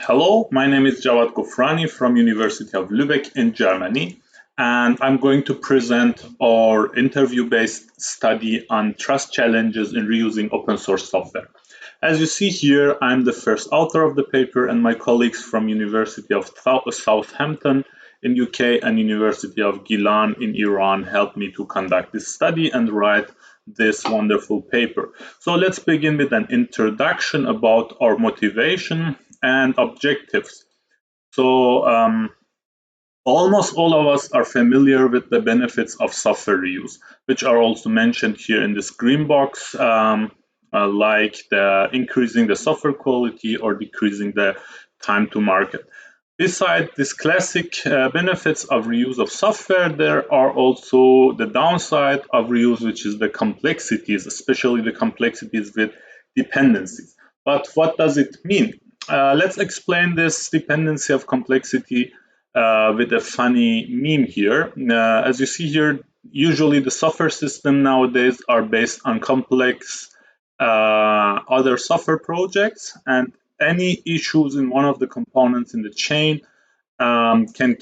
Hello, my name is Jawad Gofrani from University of Lübeck in Germany, and I'm going to present our interview-based study on trust challenges in reusing open source software. As you see here, I'm the first author of the paper, and my colleagues from University of Southampton in UK and University of Gilan in Iran helped me to conduct this study and write this wonderful paper. So let's begin with an introduction about our motivation and objectives. So almost all of us are familiar with the benefits of software reuse, which are also mentioned here in this green box, like increasing the software quality or decreasing the time to market. Besides these classic benefits of reuse of software, there are also the downside of reuse, which is the complexities, especially the complexities with dependencies. But what does it mean? Let's explain this dependency of complexity with a funny meme here. As you see here, usually the software system nowadays are based on complex other software projects, and any issues in one of the components in the chain can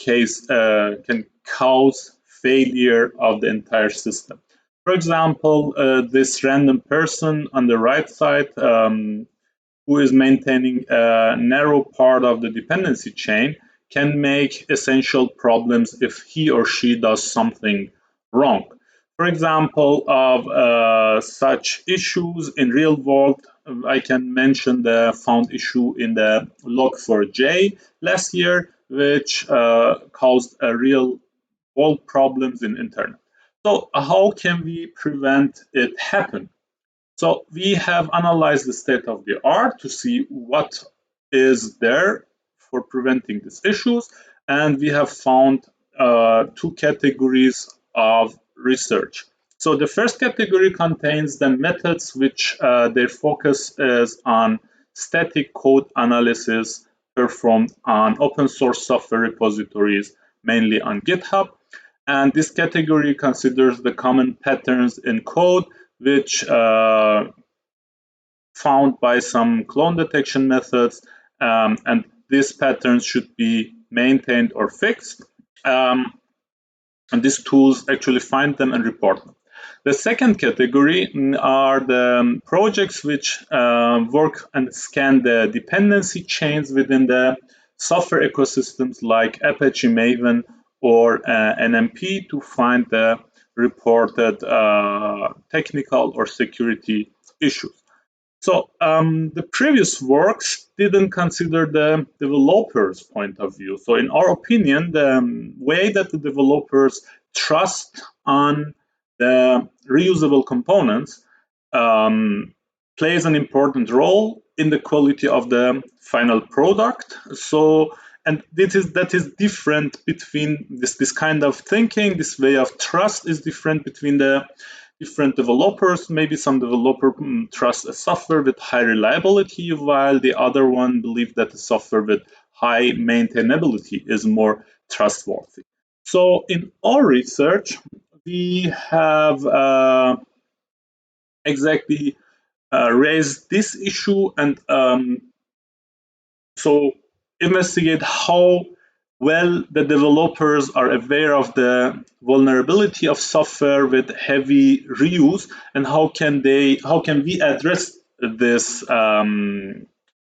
cause failure of the entire system. For example, this random person on the right side who is maintaining a narrow part of the dependency chain can make essential problems if he or she does something wrong. For example, of such issues in real world, I can mention the found issue in the log4j last year, which caused a real world problems in internet. So how can we prevent it happen? So we have analyzed the state of the art to see what is there for preventing these issues, and we have found two categories of research. So the first category contains the methods which their focus is on static code analysis performed on open source software repositories, mainly on GitHub. And this category considers the common patterns in code which found by some clone detection methods, and these patterns should be maintained or fixed. And these tools actually find them and report them. The second category are the projects which work and scan the dependency chains within the software ecosystems like Apache Maven or NMP to find the reported technical or security issues. So the previous works didn't consider the developer's point of view. So in our opinion, the way that the developers trust on the reusable components plays an important role in the quality of the final product. So, and that is different between this kind of thinking, this way of trust is different between the different developers. Maybe some developer trusts a software with high reliability, while the other one believes that the software with high maintainability is more trustworthy. So in our research, we have exactly raised this issue and so investigate how well the developers are aware of the vulnerability of software with heavy reuse, and how can we address this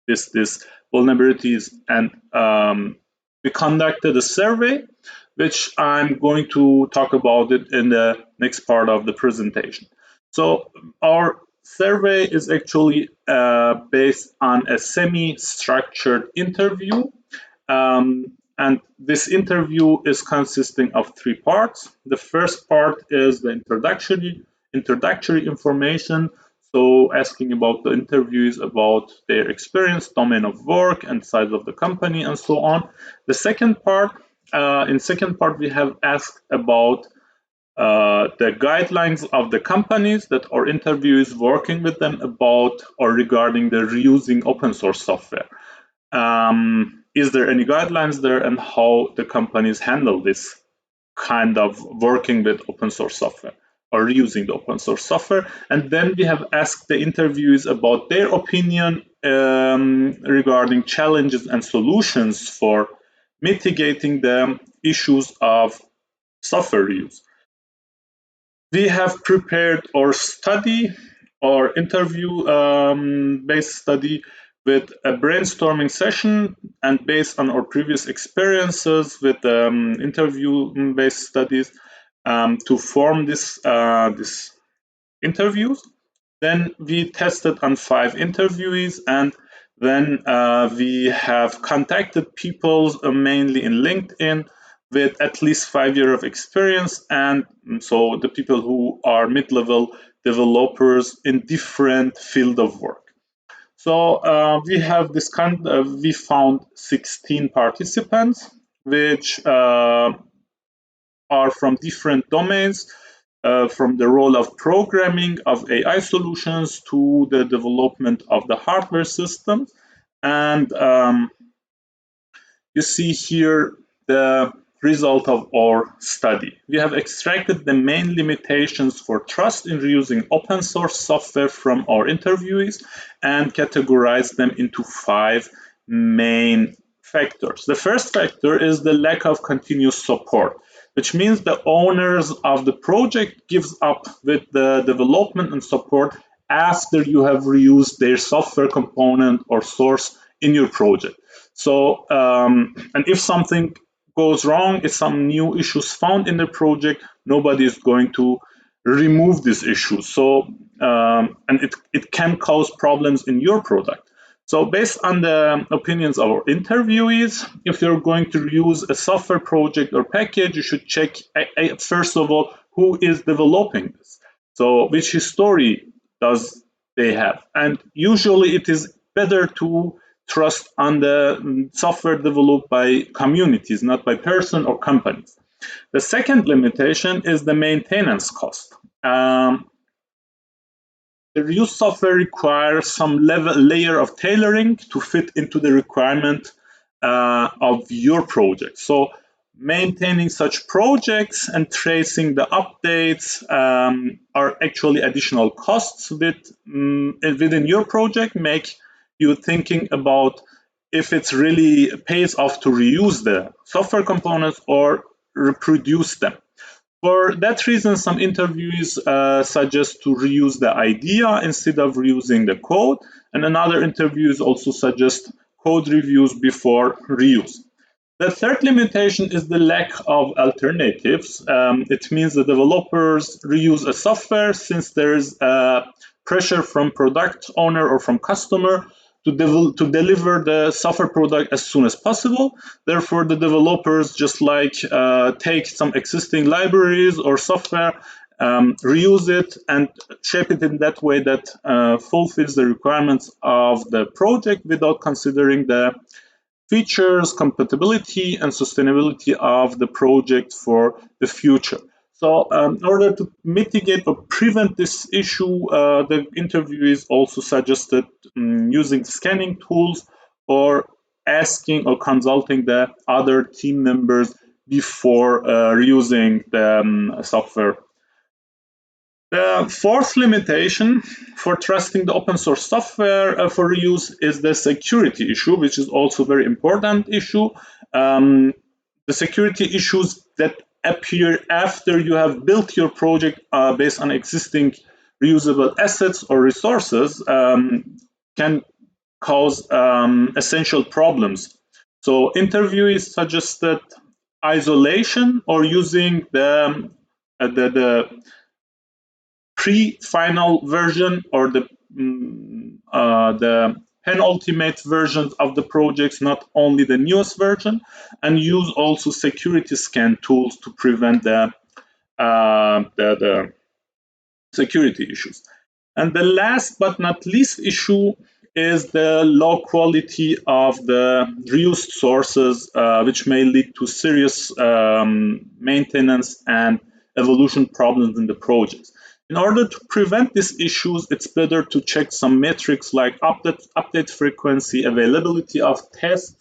this vulnerabilities. And we conducted a survey which I'm going to talk about it in the next part of the presentation. So our survey is actually based on a semi-structured interview, and this interview is consisting of three parts. The first part is the introductory information, so asking about the interviews, about their experience, domain of work, and size of the company, and so on. The second part, we have asked about the guidelines of the companies that our interview is working with them about or regarding the reusing open source software. Is there any guidelines there, and how the companies handle this kind of working with open source software or using the open source software? And then we have asked the interviewees about their opinion regarding challenges and solutions for mitigating the issues of software reuse. We have prepared our study, our interview based study, with a brainstorming session, and based on our previous experiences with interview based studies to form this interviews. Then we tested on 5 interviewees, and then we have contacted people mainly in LinkedIn with at least 5 years of experience, and so the people who are mid-level developers in different field of work. So we have this we found 16 participants, which are from different domains, from the role of programming of AI solutions to the development of the hardware system. And you see here the result of our study. We have extracted the main limitations for trust in reusing open source software from our interviewees and categorized them into 5 main factors. The first factor is the lack of continuous support, which means the owners of the project gives up with the development and support after you have reused their software component or source in your project. So, and if something goes wrong, if some new issues found in the project, nobody is going to remove this issue. So, and it can cause problems in your product. So based on the opinions of our interviewees, if you're going to use a software project or package, you should check, first of all, who is developing this. So which history does they have? And usually it is better to trust on the software developed by communities, not by person or companies. The second limitation is the maintenance cost. The reuse software requires some layer of tailoring to fit into the requirement of your project. So maintaining such projects and tracing the updates are actually additional costs within your project, make you thinking about if it's really pays off to reuse the software components or reproduce them. For that reason, some interviews suggest to reuse the idea instead of reusing the code, and another interviews also suggest code reviews before reuse. The third limitation is the lack of alternatives. It means the developers reuse a software since there is pressure from product owner or from customer to deliver the software product as soon as possible. Therefore, the developers just take some existing libraries or software, reuse it, and shape it in that way that fulfills the requirements of the project without considering the features, compatibility, and sustainability of the project for the future. So in order to mitigate or prevent this issue, the interviewees also suggested using scanning tools or asking or consulting the other team members before reusing the software. The fourth limitation for trusting the open source software for reuse is the security issue, which is also a very important issue. The security issues that appear after you have built your project based on existing reusable assets or resources can cause essential problems. So interviewees suggested isolation or using the pre-final version or the penultimate versions of the projects, not only the newest version, and use also security scan tools to prevent the security issues. And the last but not least issue is the low quality of the reused sources, which may lead to serious maintenance and evolution problems in the projects. In order to prevent these issues, it's better to check some metrics like update frequency, availability of tests,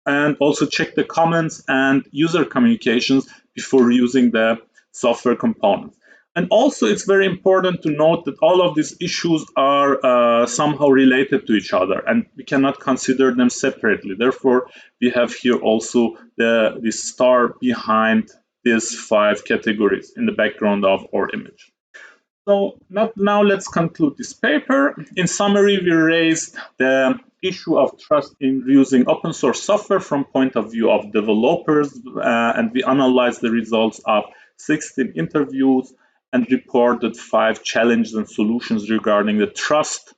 and also check the comments and user communications before using the software components. And also, it's very important to note that all of these issues are somehow related to each other, and we cannot consider them separately. Therefore, we have here also the star behind these 5 categories in the background of our image. So now let's conclude this paper. In summary, we raised the issue of trust in using open source software from point of view of developers, and we analyzed the results of 16 interviews and reported 5 challenges and solutions regarding the trust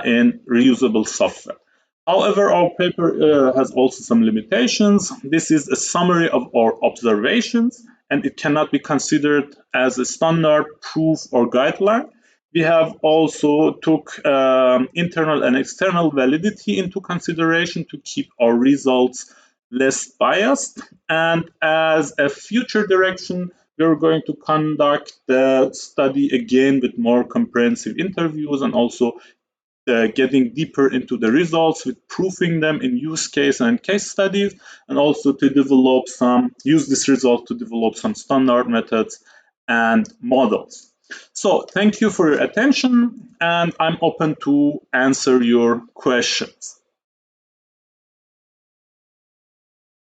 in reusable software. However, our paper has also some limitations. This is a summary of our observations, and it cannot be considered as a standard proof or guideline. We have also took internal and external validity into consideration to keep our results less biased. And as a future direction, we're going to conduct the study again with more comprehensive interviews and also getting deeper into the results with proofing them in use case and case studies, and also to use this result to develop some standard methods and models. So thank you for your attention, and I'm open to answer your questions.